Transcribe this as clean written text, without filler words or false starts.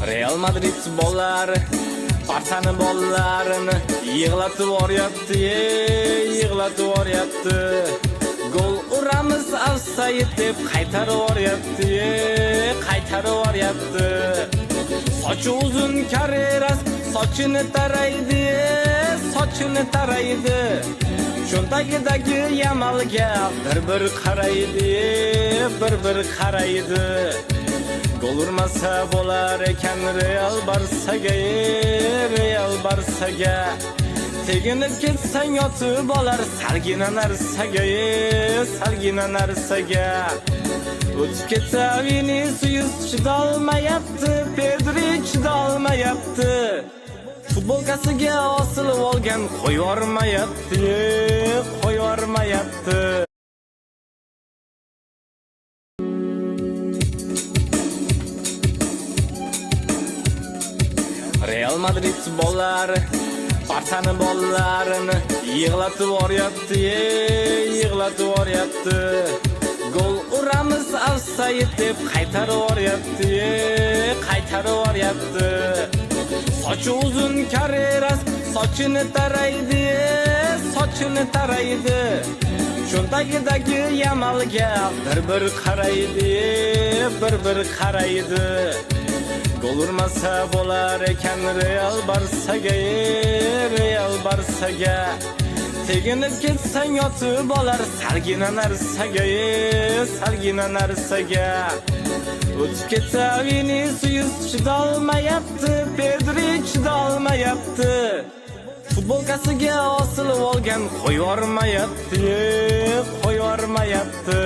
Real Madrid bollari Barçani bollarini yig'latib yuboryapti, yig'latib yuboryapti. Gol uramiz offside deb qaytarib yuboryapti, qaytarib yuboryapti. Sochi uzun Carreras sochini taraydi, sochini taraydi. Cho'ntagidagi Yamalga bir qaraydi, bir qaraydi. Gol urmasa bo'lar ekan Real Barsaga, Real Barsaga. Teginib ketsang yotib olar salgina narsaga, salgina narsaga. O'tib ketsa Vinicius chidolmayapti, Pedri chidolmayapti. Futbolkasiga osilib olgan qo'yormayapti, qo'yormayapti. Real Madrid bollari Barçani bollarini yig'latib yuboryapti, yig'latib yuboryapti. Gol uramiz offside deb qaytarib yuboryapti, qaytarib yuboryapti. Sochi uzun Carreras sochini taraydi, sochini taraydi. Cho'ntagidagi Yamalga bir qaraydi, bir qaraydi. Gol urmasa bo'lar ekan Real Barsaga, Real Barsaga. Teginib ketsang yotib olar salgina narsaga, salgina narsaga. O'tib ketsa Vinicius chidolmayapti, Pedri chidolmayapti. Futbolkasiga osilib olgan qo'yormayapti, qo'yormayapti.